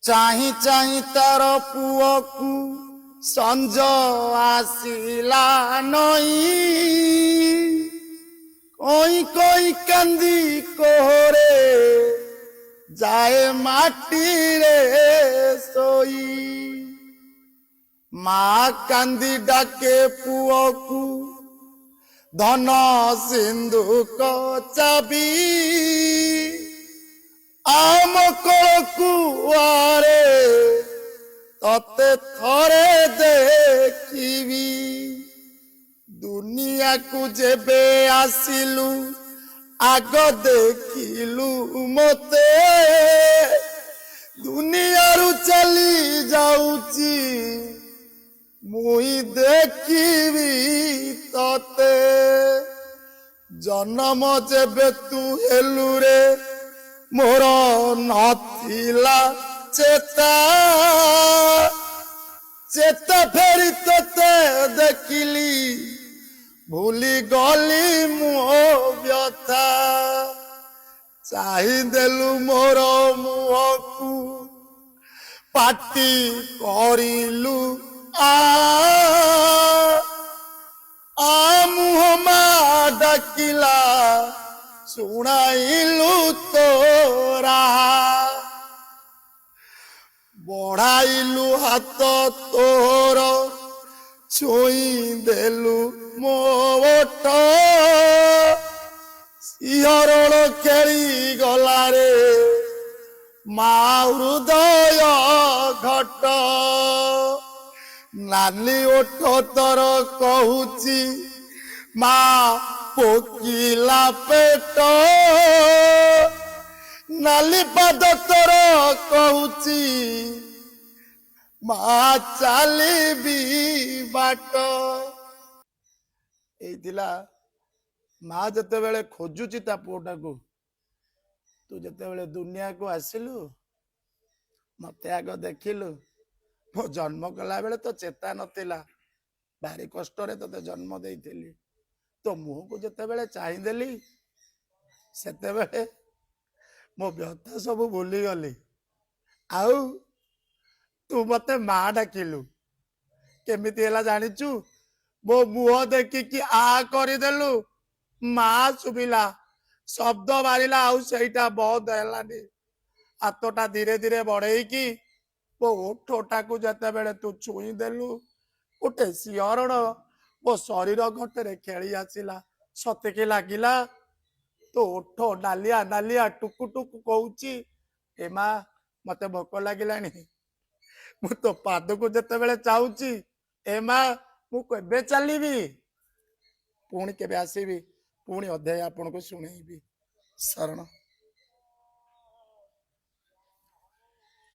चाही चाही तार पुओ को संज आसिला नई कोई कोई कंदी कोहरे जाए माटी रे सोई माँ कंदी डाके पुओ को धन सिंधु को चाबी आम कुआरे तते थरे देखिबी दुनिया को जेबे आसिलु आग देखिलु मते दुनिया रु चली जाऊची मुई देखिबी तते जन्म जेबे तू हेलु रे मोर नथिला चेता चेता फेरी तते देखिली भूली गली मुह व्यथा चाही देलु मोर मुह को पाटी करिलु आ मुह मा डाकिला सुनाइलु तोरा बढ़ाइलु हाथ तोर छुई देलु मोट सिहरण खेली गला रे मा हृदय घट नाली ओठ तर कहूची मा पोकिला पेट नाली पाद तोर कहूची मा चालिबी बाट एइथिला माँ जते बेले खोजुची ता पुओटा को तू जते बेले दुनिया को आसिलु मते आग देखिलु मो जन्म कला बेले तो चेता नथिला भारी कष्ट रे तते जन्म देइथिली तो मुह को जते बेले चाहि देली सेते बेले मो व्यथा सब भूली गली आउ तू मते माँ डाकिलु केमिति हैला जानिचु मो मुह देखिकी आ करिदेलु माँ सुबिला शब्द मारिला आउ सेटा बहुत हेलानी हाथटा धीरे धीरे बढ़ई की मो ओठटा को जते बेले तू छुई देलु गोटे सिहरण मो शरीर घटरे खेली आसिला सतेकी लागिला तो ओठ नालिया नालिया टुकु टुकु कहूची ए माँ मते भोक लागिलानी मु तो पाद को जते बेले चाहूची ए माँ मु केबे चलीबी पुणी केबे आसीबी पुणी अध्याय आपन को सुनेबी शरण।